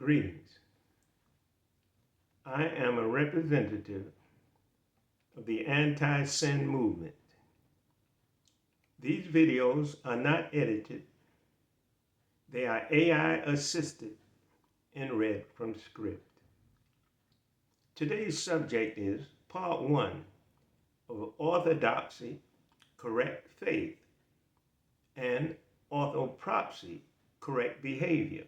Greetings. I am a representative of the anti-sin movement. These videos are not edited. They are AI assisted and read from script. Today's subject is part 1 of Orthodoxy, correct faith, and Orthopraxy, correct behavior.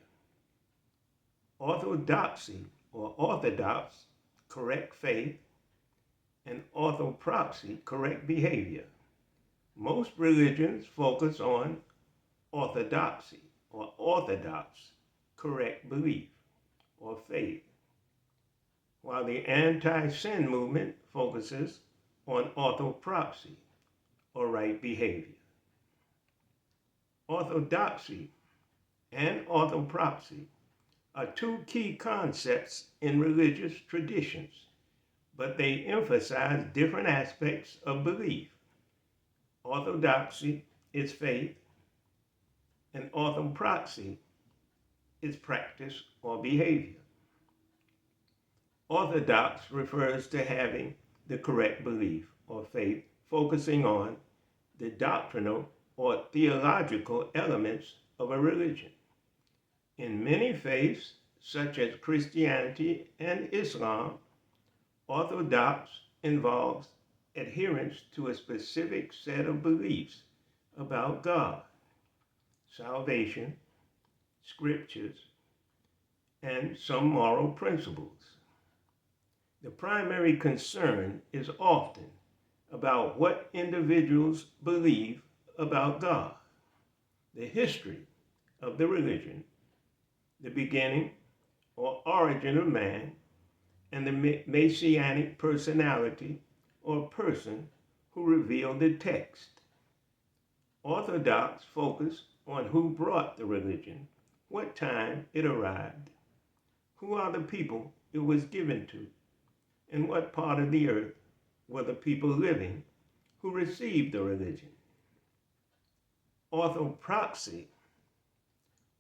Orthodoxy or orthodox, correct faith, and orthopraxy, correct behavior. Most religions focus on orthodoxy or orthodox, correct belief or faith, while the anti-sin movement focuses on orthopraxy or right behavior. Orthodoxy and orthopraxy are two key concepts in religious traditions, but they emphasize different aspects of belief. Orthodoxy is faith, and orthopraxy is practice or behavior. Orthodox refers to having the correct belief or faith, focusing on the doctrinal or theological elements of a religion. In many faiths, such as Christianity and Islam, orthodox involves adherence to a specific set of beliefs about God, salvation, scriptures, and some moral principles. The primary concern is often about what individuals believe about God, the history of the religion, the beginning or origin of man, and the messianic personality or person who revealed the text. Orthodox focus on who brought the religion, what time it arrived, who are the people it was given to, and what part of the earth were the people living who received the religion. Orthopraxy,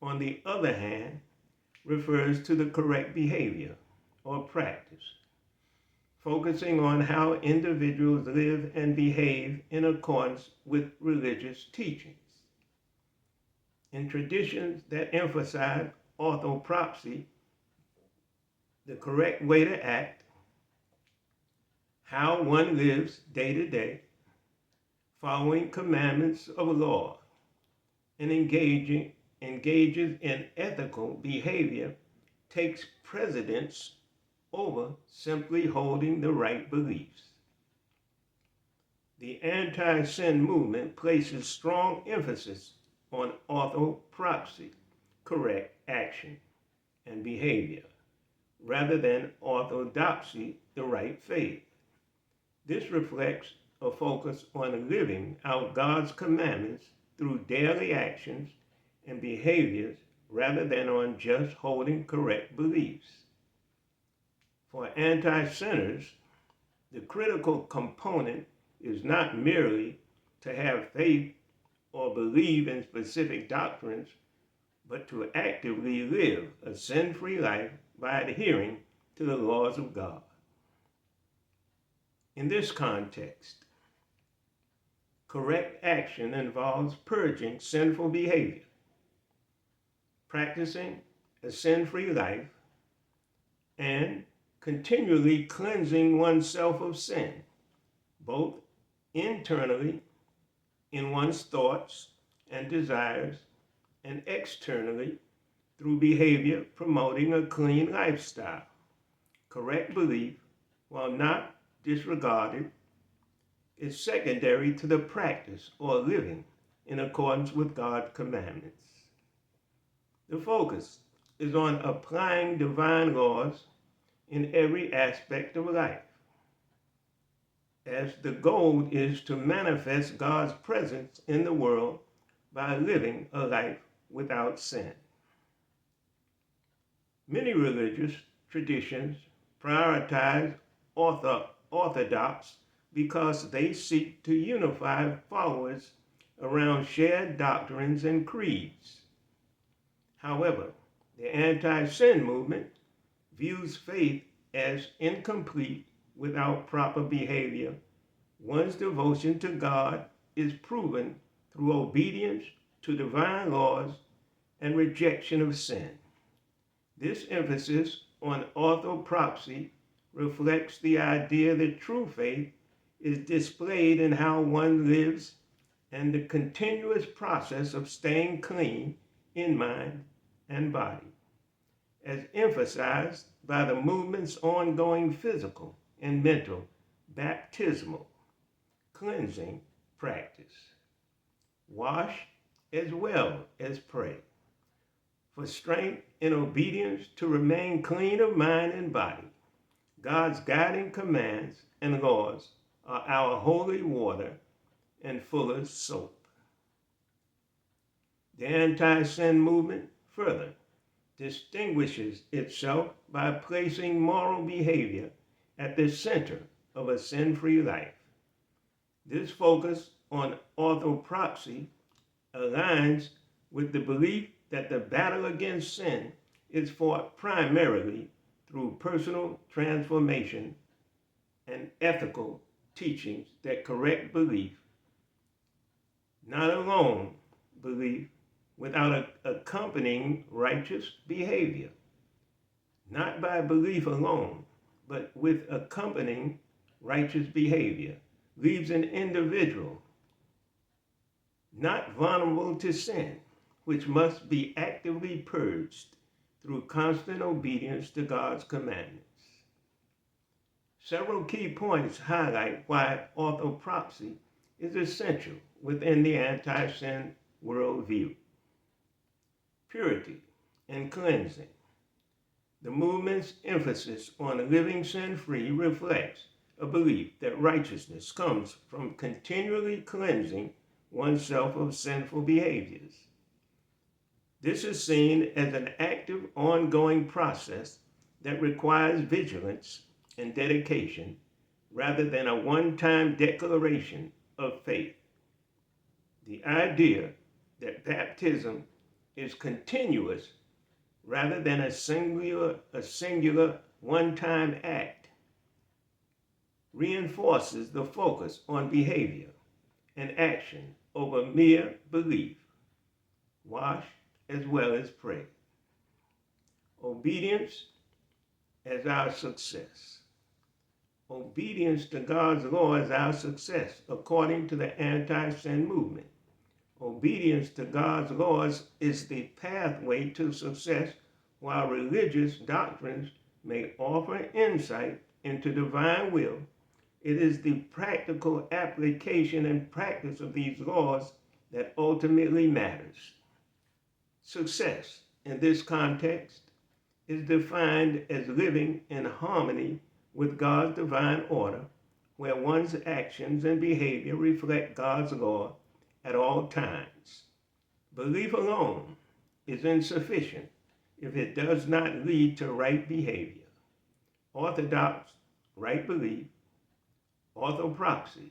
on the other hand, refers to the correct behavior or practice, focusing on how individuals live and behave in accordance with religious teachings. In traditions that emphasize orthopraxy, the correct way to act, how one lives day to day, following commandments of law, and engages in ethical behavior takes precedence over simply holding the right beliefs. The anti-sin movement places strong emphasis on orthopraxy, correct action and behavior, rather than orthodoxy, the right faith. This reflects a focus on living out God's commandments through daily actions and behaviors rather than on just holding correct beliefs. For anti-sinners, the critical component is not merely to have faith or believe in specific doctrines, but to actively live a sin-free life by adhering to the laws of God. In this context, correct action involves purging sinful behavior, practicing a sin-free life, and continually cleansing oneself of sin, both internally in one's thoughts and desires, and externally through behavior promoting a clean lifestyle. Correct belief, while not disregarded, is secondary to the practice or living in accordance with God's commandments. The focus is on applying divine laws in every aspect of life, as the goal is to manifest God's presence in the world by living a life without sin. Many religious traditions prioritize orthodox because they seek to unify followers around shared doctrines and creeds. However, The anti-sin movement views faith as incomplete without proper behavior. One's devotion to God is proven through obedience to divine laws and rejection of sin. This emphasis on orthopraxy reflects the idea that true faith is displayed in how one lives and the continuous process of staying clean in mind and body, as emphasized by the movement's ongoing physical and mental baptismal cleansing practice. Wash as well as pray for strength and obedience to remain clean of mind and body. God's guiding commands and laws are our holy water and fuller's soap. The anti-sin movement further distinguishes itself by placing moral behavior at the center of a sin-free life. This focus on orthopraxy aligns with the belief that the battle against sin is fought primarily through personal transformation and ethical teachings that correct belief, not alone belief without accompanying righteous behavior, not by belief alone, but with accompanying righteous behavior, leaves an individual not vulnerable to sin, which must be actively purged through constant obedience to God's commandments. Several key points highlight why orthopraxy is essential within the anti-sin worldview. Purity and cleansing. The movement's emphasis on living sin-free reflects a belief that righteousness comes from continually cleansing oneself of sinful behaviors. This is seen as an active, ongoing process that requires vigilance and dedication rather than a one-time declaration of faith. The idea that baptism is continuous rather than a singular one-time act reinforces the focus on behavior and action over mere belief. Wash as well as pray. Obedience as our success. Obedience to God's law is our success, according to the anti-sin movement. Obedience to God's laws is the pathway to success, while religious doctrines may offer insight into divine will. It is the practical application and practice of these laws that ultimately matters. Success, in this context, is defined as living in harmony with God's divine order, where one's actions and behavior reflect God's law at all times. Belief alone is insufficient if it does not lead to right behavior. Orthodox, right belief. Orthopraxy,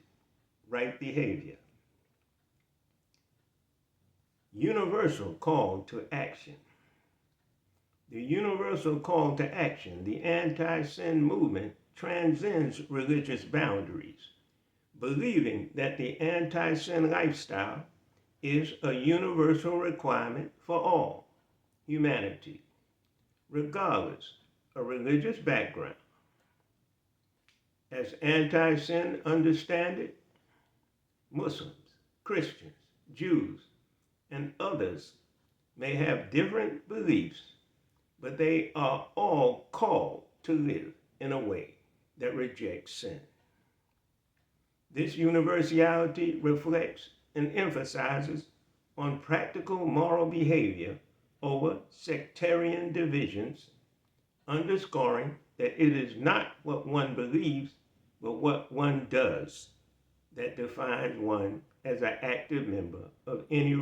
right behavior. Universal call to action. The universal call to action, the anti-sin movement, transcends religious boundaries, believing that the anti-sin lifestyle is a universal requirement for all humanity, regardless of religious background. As anti-sin understand it, Muslims, Christians, Jews, and others may have different beliefs, but they are all called to live in a way that rejects sin. This universality reflects and emphasizes on practical moral behavior over sectarian divisions, underscoring that it is not what one believes, but what one does that defines one as an active member of any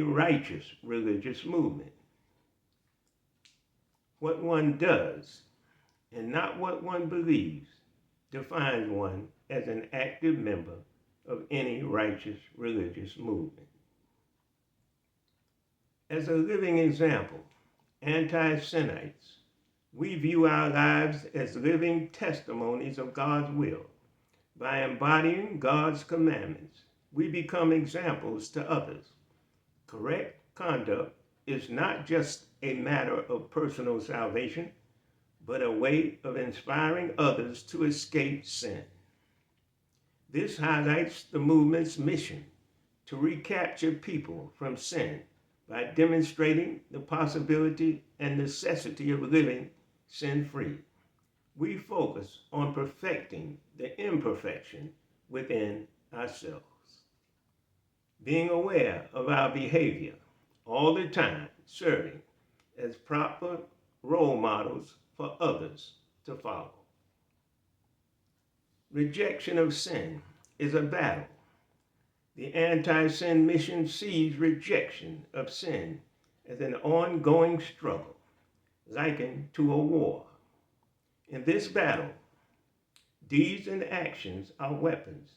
righteous religious movement. What one does, and not what one believes, defines one as an active member of any righteous religious movement. As a living example, anti-Sinites, we view our lives as living testimonies of God's will. By embodying God's commandments, we become examples to others. Correct conduct is not just a matter of personal salvation, but a way of inspiring others to escape sin. This highlights the movement's mission to recapture people from sin by demonstrating the possibility and necessity of living sin-free. We focus on perfecting the imperfection within ourselves. Being aware of our behavior all the time, serving as proper role models for others to follow. Rejection of sin is a battle. The anti-sin mission sees rejection of sin as an ongoing struggle, likened to a war. In this battle, deeds and actions are weapons.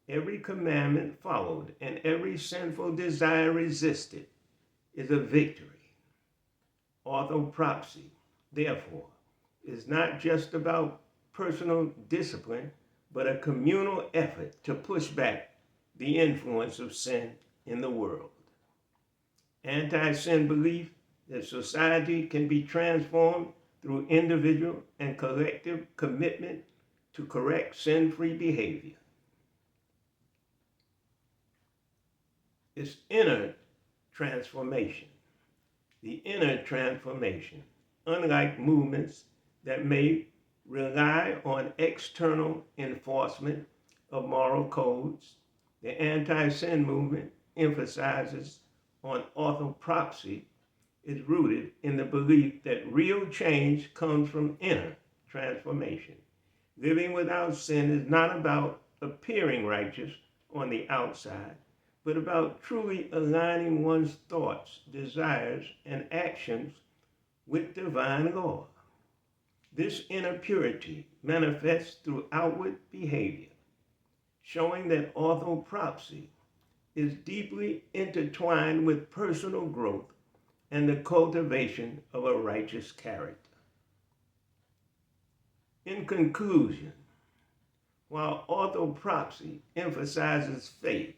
Every commandment followed and every sinful desire resisted is a victory. Orthopraxy, therefore, is not just about personal discipline, but a communal effort to push back the influence of sin in the world. Anti-sin belief that society can be transformed through individual and collective commitment to correct sin-free behavior. It's inner transformation. The inner transformation, unlike movements that may rely on external enforcement of moral codes, the anti-sin movement emphasizes on orthopraxy is rooted in the belief that real change comes from inner transformation. Living without sin is not about appearing righteous on the outside, but about truly aligning one's thoughts, desires, and actions with divine law. This inner purity manifests through outward behavior, showing that orthopraxy is deeply intertwined with personal growth and the cultivation of a righteous character. In conclusion, while orthopraxy emphasizes faith,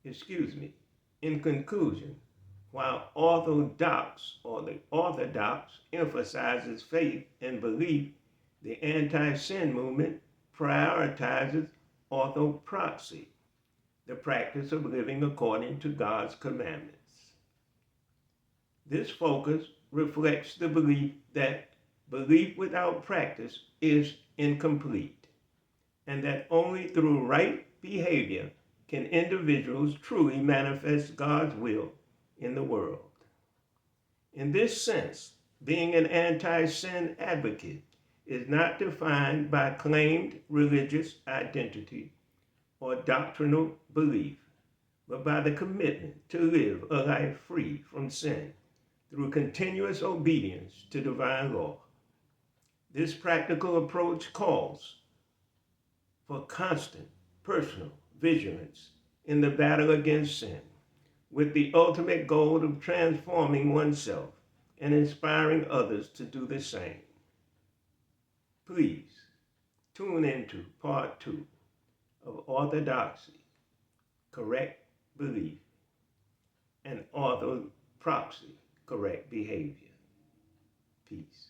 in conclusion, while the Orthodox emphasizes faith and belief, the anti-sin movement prioritizes orthopraxy, the practice of living according to God's commandments. This focus reflects the belief that belief without practice is incomplete, and that only through right behavior can individuals truly manifest God's will in the world. In this sense, being an anti-sin advocate is not defined by claimed religious identity or doctrinal belief, but by the commitment to live a life free from sin through continuous obedience to divine law. This practical approach calls for constant personal vigilance in the battle against sin, with the ultimate goal of transforming oneself and inspiring others to do the same. Please tune into part 2 of Orthodoxy, correct belief, and orthopraxy, correct behavior. Peace.